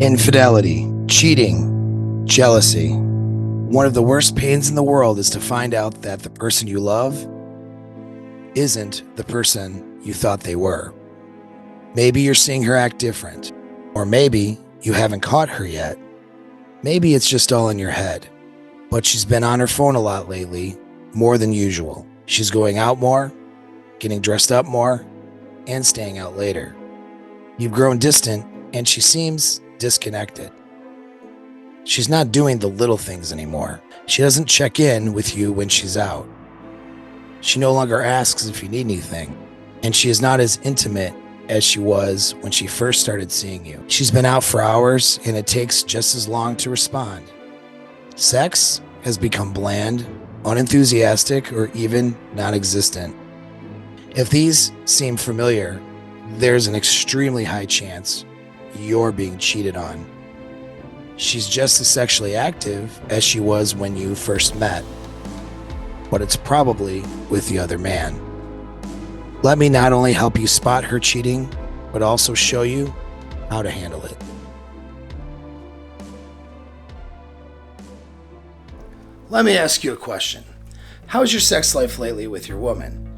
Infidelity, cheating, jealousy. One of the worst pains in the world is to find out that the person you love isn't the person you thought they were. Maybe you're seeing her act different, or maybe you haven't caught her yet. Maybe it's just all in your head. But she's been on her phone a lot lately, more than usual. She's going out more, getting dressed up more, and staying out later. You've grown distant, and she seems disconnected. She's not doing the little things anymore. She doesn't check in with you when she's out. She no longer asks if you need anything, and she is not as intimate as she was when she first started seeing you. She's been out for hours, and it takes just as long to respond. Sex has become bland, unenthusiastic, or even non-existent. If these seem familiar, there's an extremely high chance you're being cheated on. She's just as sexually active as she was when you first met, but it's probably with the other man. Let me not only help you spot her cheating, but also show you how to handle it. Let me ask you a question. How's your sex life lately with your woman?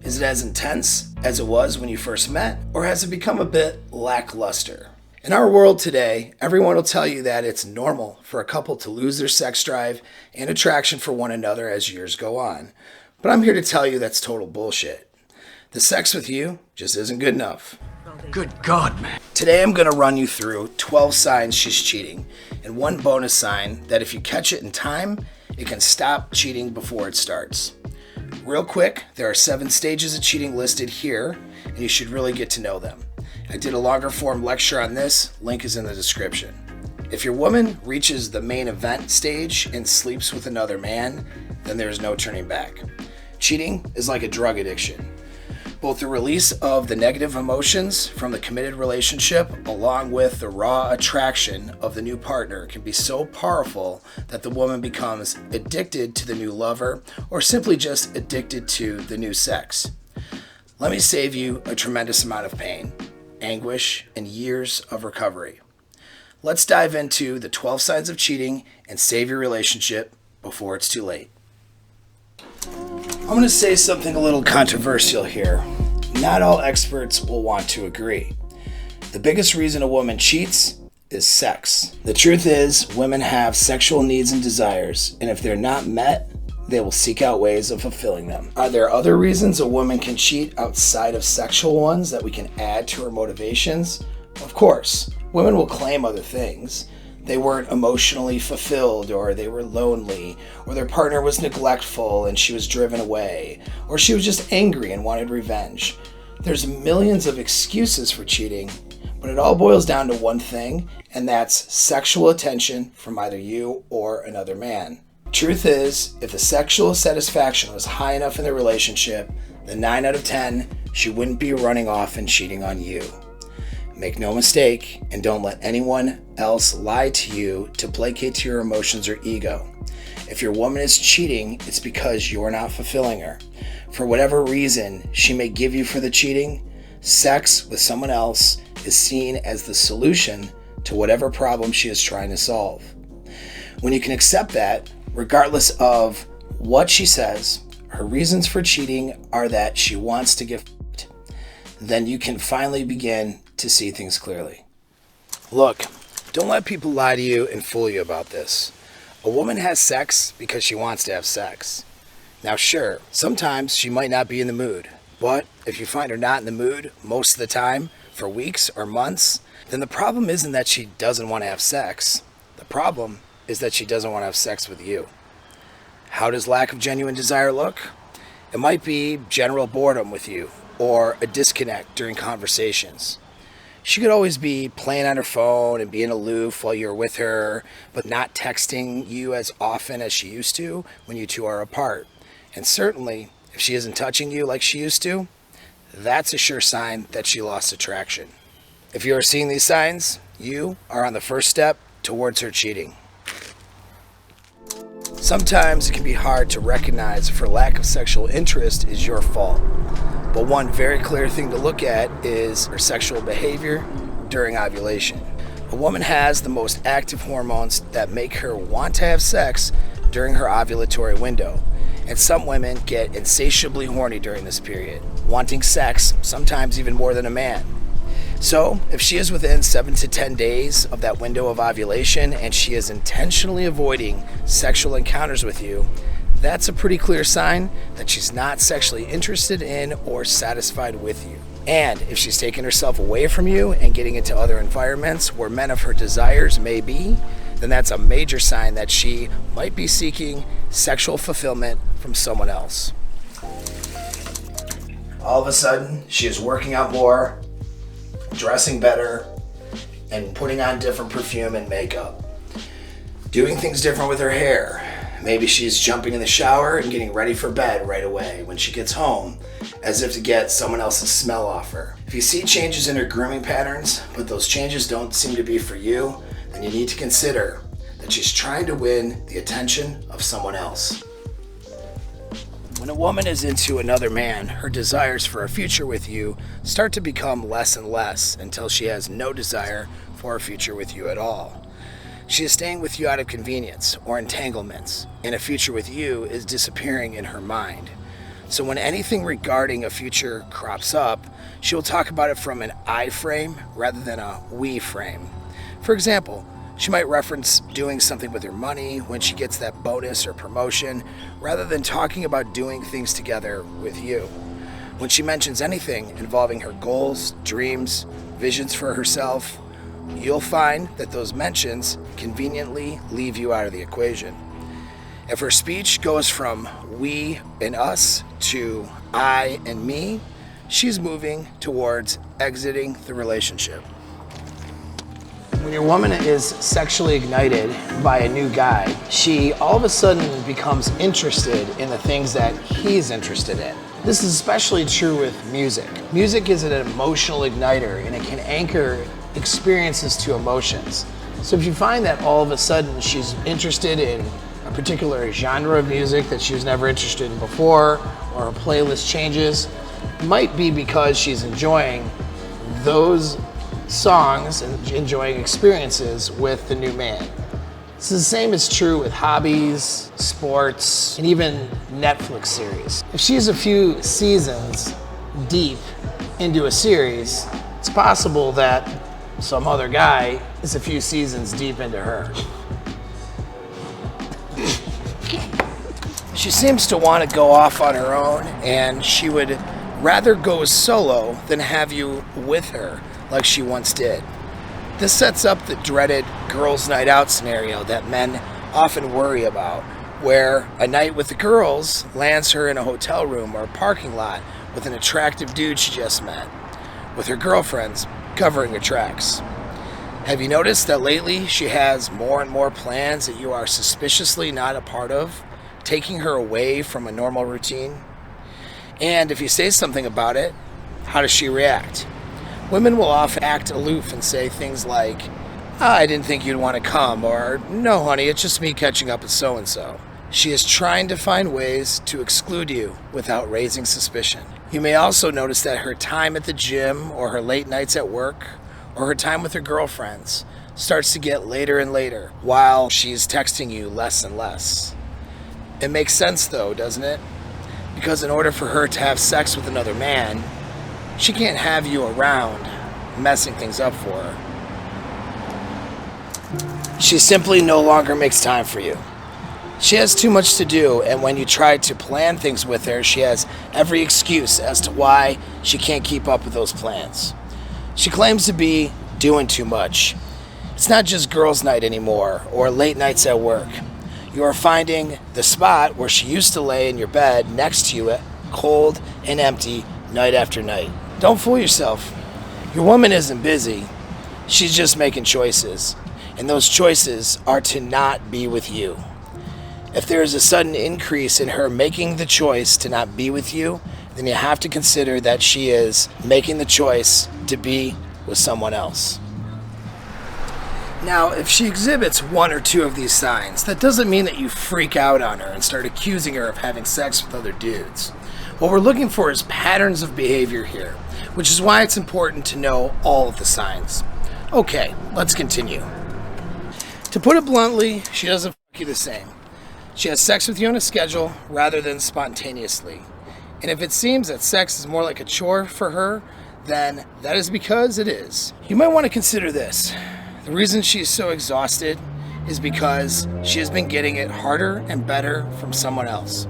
Is it as intense as it was when you first met, or has it become a bit lackluster? In our world today, everyone will tell you that it's normal for a couple to lose their sex drive and attraction for one another as years go on. But I'm here to tell you that's total bullshit. The sex with you just isn't good enough. Good God, man. Today I'm going to run you through 12 signs she's cheating, and one bonus sign that if you catch it in time, it can stop cheating before it starts. Real quick, there are 7 stages of cheating listed here, and you should really get to know them. I did a longer form lecture on this, link is in the description. If your woman reaches the main event stage and sleeps with another man, then there's no turning back. Cheating is like a drug addiction. Both the release of the negative emotions from the committed relationship along with the raw attraction of the new partner can be so powerful that the woman becomes addicted to the new lover or simply just addicted to the new sex. Let me save you a tremendous amount of pain, anguish, and years of recovery. Let's dive into the 12 signs of cheating and save your relationship before it's too late. I'm going to say something a little controversial here. Not all experts will want to agree. The biggest reason a woman cheats is sex. The truth is, women have sexual needs and desires, and if they're not met, they will seek out ways of fulfilling them. Are there other reasons a woman can cheat outside of sexual ones that we can add to her motivations? Of course, women will claim other things. They weren't emotionally fulfilled, or they were lonely, or their partner was neglectful and she was driven away, or she was just angry and wanted revenge. There's millions of excuses for cheating, but it all boils down to one thing, and that's sexual attention from either you or another man. Truth is, if the sexual satisfaction was high enough in the relationship, then 9 out of 10, she wouldn't be running off and cheating on you. Make no mistake, and don't let anyone else lie to you to placate to your emotions or ego. If your woman is cheating, it's because you're not fulfilling her. For whatever reason she may give you for the cheating, sex with someone else is seen as the solution to whatever problem she is trying to solve. When you can accept that, regardless of what she says, her reasons for cheating are that she wants to get f***ed, then you can finally begin to see things clearly. Look, don't let people lie to you and fool you about this. A woman has sex because she wants to have sex. Now sure, sometimes she might not be in the mood, but if you find her not in the mood most of the time, for weeks or months, then the problem isn't that she doesn't want to have sex. The problem is that she doesn't want to have sex with you. How does lack of genuine desire look? It might be general boredom with you, or a disconnect during conversations. She could always be playing on her phone and being aloof while you're with her, but not texting you as often as she used to when you two are apart. And certainly, if she isn't touching you like she used to, that's a sure sign that she lost attraction. If you are seeing these signs, you are on the first step towards her cheating. Sometimes it can be hard to recognize if her lack of sexual interest is your fault. But one very clear thing to look at is her sexual behavior during ovulation. A woman has the most active hormones that make her want to have sex during her ovulatory window. And some women get insatiably horny during this period, wanting sex sometimes even more than a man. So, if she is within 7 to 10 days of that window of ovulation and she is intentionally avoiding sexual encounters with you, that's a pretty clear sign that she's not sexually interested in or satisfied with you. And if she's taking herself away from you and getting into other environments where men of her desires may be, then that's a major sign that she might be seeking sexual fulfillment from someone else. All of a sudden, she is working out more, dressing better, and putting on different perfume and makeup. Doing things different with her hair. Maybe she's jumping in the shower and getting ready for bed right away when she gets home, as if to get someone else's smell off her. If you see changes in her grooming patterns, but those changes don't seem to be for you, then you need to consider that she's trying to win the attention of someone else. When a woman is into another man, her desires for a future with you start to become less and less until she has no desire for a future with you at all. She is staying with you out of convenience or entanglements, and a future with you is disappearing in her mind. So when anything regarding a future crops up, she will talk about it from an I frame rather than a we frame. For example, she might reference doing something with her money when she gets that bonus or promotion, rather than talking about doing things together with you. When she mentions anything involving her goals, dreams, visions for herself, you'll find that those mentions conveniently leave you out of the equation. If her speech goes from we and us to I and me, she's moving towards exiting the relationship. When your woman is sexually ignited by a new guy, she all of a sudden becomes interested in the things that he's interested in. This is especially true with music. Music is an emotional igniter, and it can anchor experiences to emotions. So if you find that all of a sudden she's interested in a particular genre of music that she was never interested in before, or her playlist changes, it might be because she's enjoying those songs and enjoying experiences with the new man. So the same is true with hobbies, sports, and even Netflix series. If she's a few seasons deep into a series, it's possible that some other guy is a few seasons deep into her. She seems to want to go off on her own, and she would rather go solo than have you with her like she once did. This sets up the dreaded girls' night out scenario that men often worry about, where a night with the girls lands her in a hotel room or a parking lot with an attractive dude she just met, with her girlfriends covering her tracks. Have you noticed that lately she has more and more plans that you are suspiciously not a part of, taking her away from a normal routine? And if you say something about it, how does she react? Women will often act aloof and say things like, I didn't think you'd want to come, or no honey, it's just me catching up with so-and-so. She is trying to find ways to exclude you without raising suspicion. You may also notice that her time at the gym, or her late nights at work, or her time with her girlfriends starts to get later and later, while she's texting you less and less. It makes sense though, doesn't it? Because in order for her to have sex with another man, she can't have you around messing things up for her. She simply no longer makes time for you. She has too much to do, and when you try to plan things with her, she has every excuse as to why she can't keep up with those plans. She claims to be doing too much. It's not just girls' night anymore, or late nights at work. You are finding the spot where she used to lay in your bed next to you, cold and empty, night after night. Don't fool yourself. Your woman isn't busy. She's just making choices. And those choices are to not be with you. If there is a sudden increase in her making the choice to not be with you, then you have to consider that she is making the choice to be with someone else. Now, if she exhibits one or two of these signs, that doesn't mean that you freak out on her and start accusing her of having sex with other dudes. What we're looking for is patterns of behavior here, which is why it's important to know all of the signs. Okay, let's continue. To put it bluntly, she doesn't fuck you the same. She has sex with you on a schedule rather than spontaneously. And if it seems that sex is more like a chore for her, then that is because it is. You might want to consider this. The reason she's so exhausted is because she has been getting it harder and better from someone else.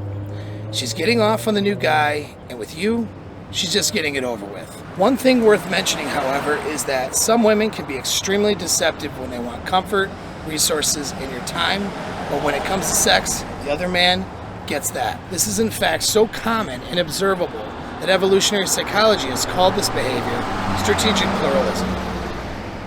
She's getting off on the new guy, and with you, she's just getting it over with. One thing worth mentioning, however, is that some women can be extremely deceptive when they want comfort, resources, and your time, but when it comes to sex, the other man gets that. This is in fact so common and observable that evolutionary psychology has called this behavior strategic pluralism.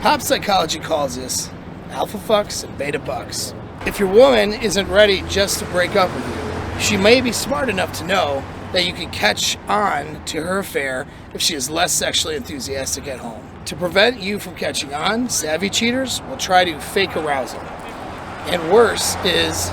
Pop psychology calls this alpha fucks and beta bucks. If your woman isn't ready just to break up with you, she may be smart enough to know that you can catch on to her affair if she is less sexually enthusiastic at home. To prevent you from catching on, savvy cheaters will try to fake arousal. And worse is,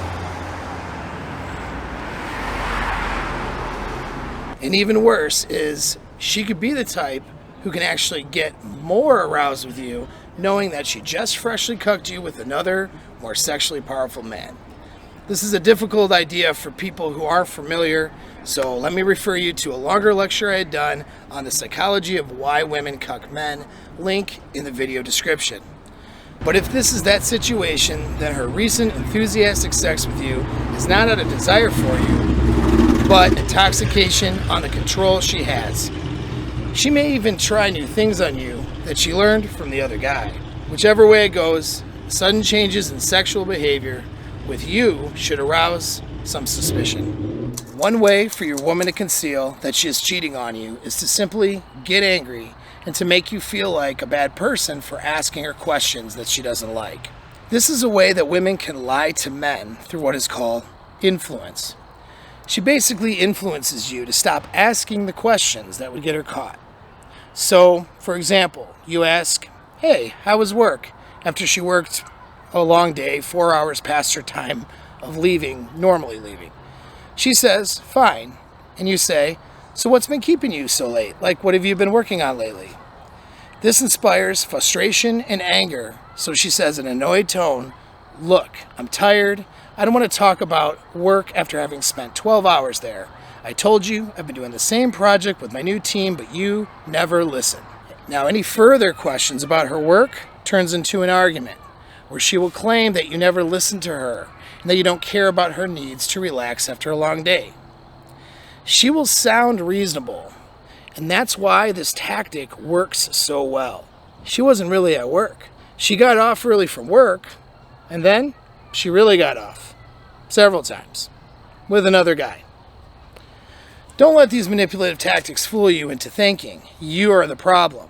she could be the type who can actually get more aroused with you knowing that she just freshly cucked you with another, more sexually powerful man. This is a difficult idea for people who aren't familiar, so let me refer you to a longer lecture I had done on the psychology of why women cuck men, link in the video description. But if this is that situation, then her recent enthusiastic sex with you is not out of desire for you, but intoxication on the control she has. She may even try new things on you that she learned from the other guy. Whichever way it goes, sudden changes in sexual behavior with you should arouse some suspicion. One way for your woman to conceal that she is cheating on you is to simply get angry and to make you feel like a bad person for asking her questions that she doesn't like. This is a way that women can lie to men through what is called influence. She basically influences you to stop asking the questions that would get her caught. So, for example, you ask, "Hey, how was work?" after she worked a long day, 4 hours past her time of normally leaving. She says, "Fine." And you say, "So what's been keeping you so late? Like, what have you been working on lately?" This inspires frustration and anger, so she says in an annoyed tone, "Look, I'm tired. I don't want to talk about work after having spent 12 hours there. I told you I've been doing the same project with my new team, but you never listen." Now, any further questions about her work turns into an argument, where she will claim that you never listened to her and that you don't care about her needs to relax after a long day. She will sound reasonable, and that's why this tactic works so well. She wasn't really at work. She got off early from work, and then she really got off. Several times. With another guy. Don't let these manipulative tactics fool you into thinking you are the problem.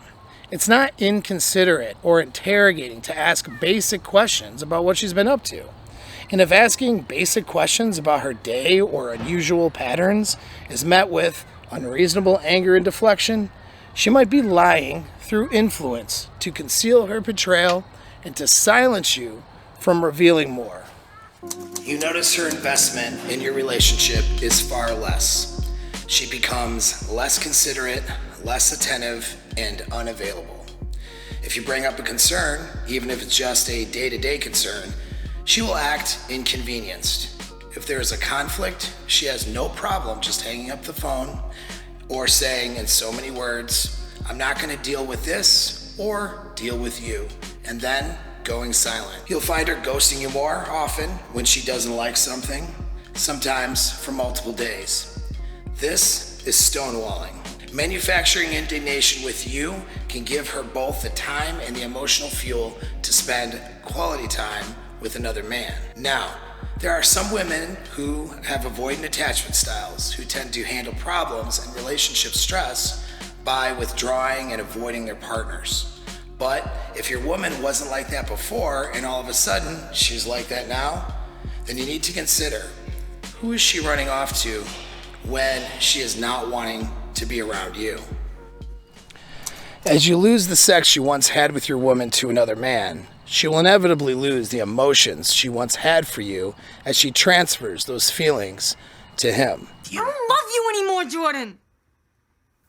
It's not inconsiderate or interrogating to ask basic questions about what she's been up to. And if asking basic questions about her day or unusual patterns is met with unreasonable anger and deflection, she might be lying through influence to conceal her betrayal and to silence you from revealing more. You notice her investment in your relationship is far less. She becomes less considerate, less attentive, and unavailable. If you bring up a concern, even if it's just a day-to-day concern, she will act inconvenienced. If there is a conflict, she has no problem just hanging up the phone or saying in so many words, "I'm not going to deal with this," or "deal with you," and then going silent. You'll find her ghosting you more often when she doesn't like something, sometimes for multiple days. This is stonewalling. Manufacturing indignation with you can give her both the time and the emotional fuel to spend quality time with another man. Now, there are some women who have avoidant attachment styles who tend to handle problems and relationship stress by withdrawing and avoiding their partners. But if your woman wasn't like that before and all of a sudden she's like that now, then you need to consider, who is she running off to when she is not wanting to be around you? As you lose the sex you once had with your woman to another man, she will inevitably lose the emotions she once had for you as she transfers those feelings to him. I don't love you anymore, Jordan.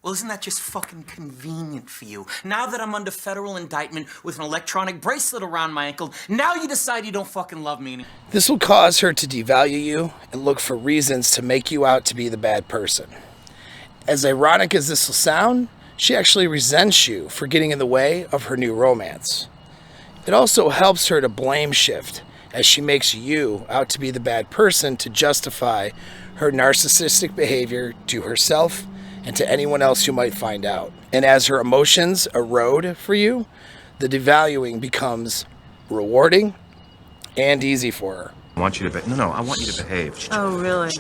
Well, isn't that just fucking convenient for you? Now that I'm under federal indictment with an electronic bracelet around my ankle, now you decide you don't fucking love me anymore. This will cause her to devalue you and look for reasons to make you out to be the bad person. As ironic as this will sound, she actually resents you for getting in the way of her new romance. It also helps her to blame shift as she makes you out to be the bad person to justify her narcissistic behavior to herself and to anyone else who might find out. And as her emotions erode for you, the devaluing becomes rewarding and easy for her. I want you to I want you to behave. Oh, really?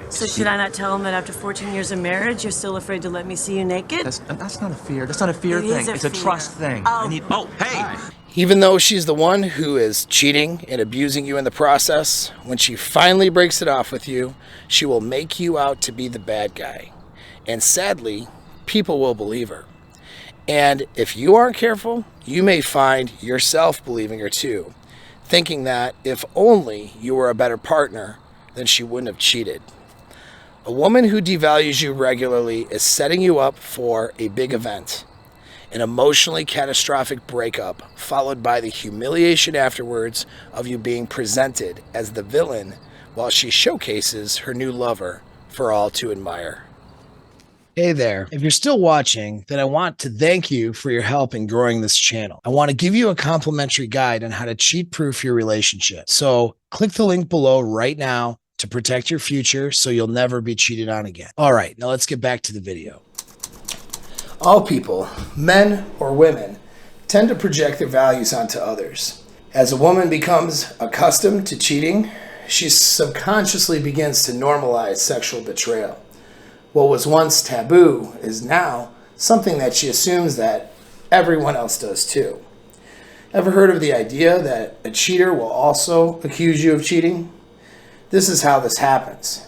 So should I not tell him that after 14 years of marriage, you're still afraid to let me see you naked? That's not a fear. That's not a fear It thing. is a It's a fear. trust thing. Oh. Hey! Even though she's the one who is cheating and abusing you in the process, when she finally breaks it off with you, she will make you out to be the bad guy. And sadly, people will believe her. And if you aren't careful, you may find yourself believing her too, thinking that if only you were a better partner, then she wouldn't have cheated. A woman who devalues you regularly is setting you up for a big event, an emotionally catastrophic breakup, followed by the humiliation afterwards of you being presented as the villain while she showcases her new lover for all to admire. Hey there. If you're still watching, then I want to thank you for your help in growing this channel. I want to give you a complimentary guide on how to cheat-proof your relationship. So click the link below right now to protect your future so you'll never be cheated on again. All right, now let's get back to the video. All people, men or women, tend to project their values onto others. As a woman becomes accustomed to cheating, she subconsciously begins to normalize sexual betrayal. What was once taboo is now something that she assumes that everyone else does too. Ever heard of the idea that a cheater will also accuse you of cheating? This is how this happens.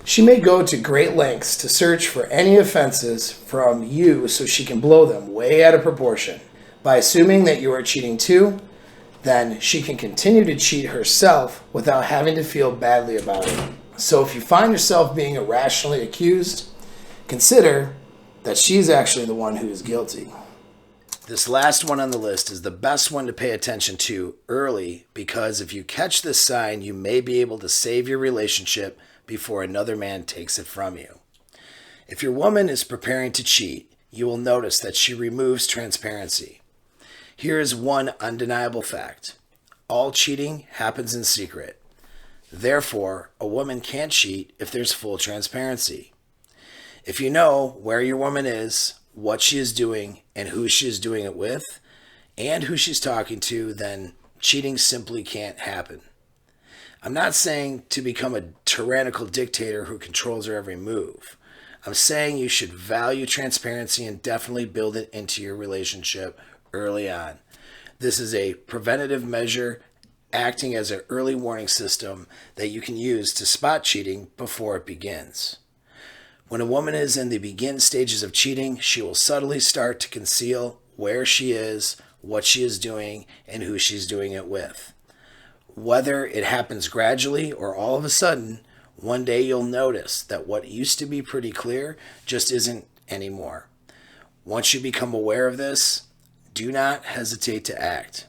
She may go to great lengths to search for any offenses from you so she can blow them way out of proportion. By assuming that you are cheating too, then she can continue to cheat herself without having to feel badly about it. So if you find yourself being irrationally accused, consider that she's actually the one who is guilty. This last one on the list is the best one to pay attention to early, because if you catch this sign, you may be able to save your relationship before another man takes it from you. If your woman is preparing to cheat, you will notice that she removes transparency. Here is one undeniable fact. All cheating happens in secret. Therefore, a woman can't cheat if there's full transparency. If you know where your woman is, what she is doing, and who she is doing it with, and who she's talking to, then cheating simply can't happen. I'm not saying to become a tyrannical dictator who controls her every move. I'm saying you should value transparency and definitely build it into your relationship early on. This is a preventative measure acting as an early warning system that you can use to spot cheating before it begins. When a woman is in the begin stages of cheating, she will subtly start to conceal where she is, what she is doing, and who she's doing it with. Whether it happens gradually or all of a sudden, one day you'll notice that what used to be pretty clear just isn't anymore. Once you become aware of this, do not hesitate to act.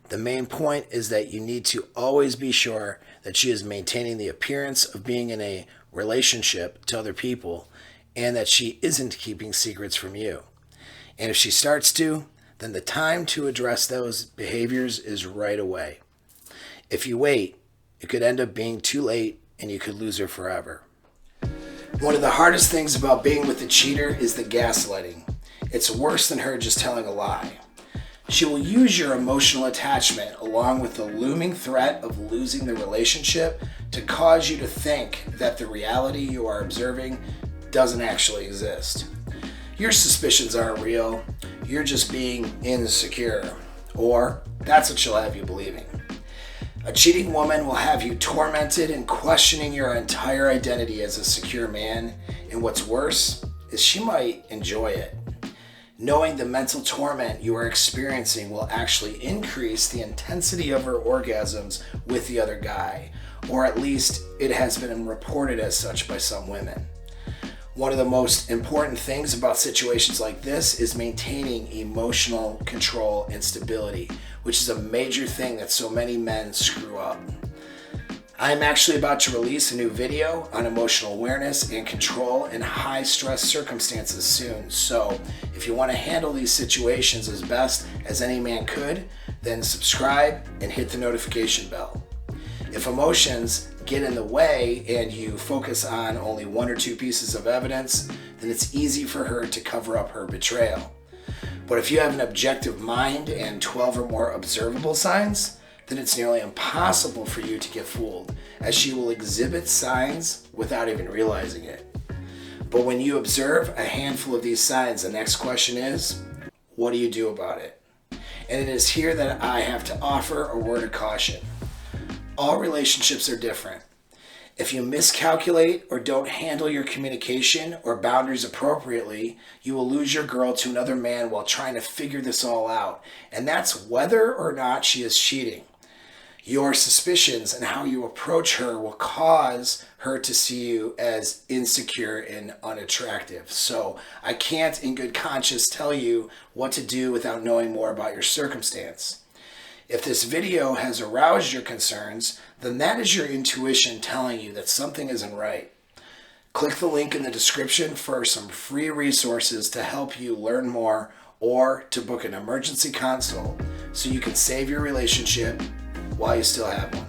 The main point is that you need to always be sure that she is maintaining the appearance of being in a relationship to other people and that she isn't keeping secrets from you. And if she starts to, then the time to address those behaviors is right away. If you wait, it could end up being too late and you could lose her forever. One of the hardest things about being with a cheater is the gaslighting. It's worse than her just telling a lie. She will use your emotional attachment along with the looming threat of losing the relationship to cause you to think that the reality you are observing doesn't actually exist. Your suspicions aren't real, you're just being insecure, or that's what she'll have you believing. A cheating woman will have you tormented and questioning your entire identity as a secure man, and what's worse is she might enjoy it. Knowing the mental torment you are experiencing will actually increase the intensity of her orgasms with the other guy, or at least it has been reported as such by some women. One of the most important things about situations like this is maintaining emotional control and stability, which is a major thing that so many men screw up. I'm actually about to release a new video on emotional awareness and control in high stress circumstances soon. So if you want to handle these situations as best as any man could, then subscribe and hit the notification bell. If emotions get in the way and you focus on only one or two pieces of evidence, then it's easy for her to cover up her betrayal. But if you have an objective mind and 12 or more observable signs, then it's nearly impossible for you to get fooled, as she will exhibit signs without even realizing it. But when you observe a handful of these signs, the next question is, what do you do about it? And it is here that I have to offer a word of caution. All relationships are different. If you miscalculate or don't handle your communication or boundaries appropriately, you will lose your girl to another man while trying to figure this all out. And that's whether or not she is cheating. Your suspicions and how you approach her will cause her to see you as insecure and unattractive. So I can't in good conscience tell you what to do without knowing more about your circumstance. If this video has aroused your concerns, then that is your intuition telling you that something isn't right. Click the link in the description for some free resources to help you learn more or to book an emergency consult so you can save your relationship while you still have one.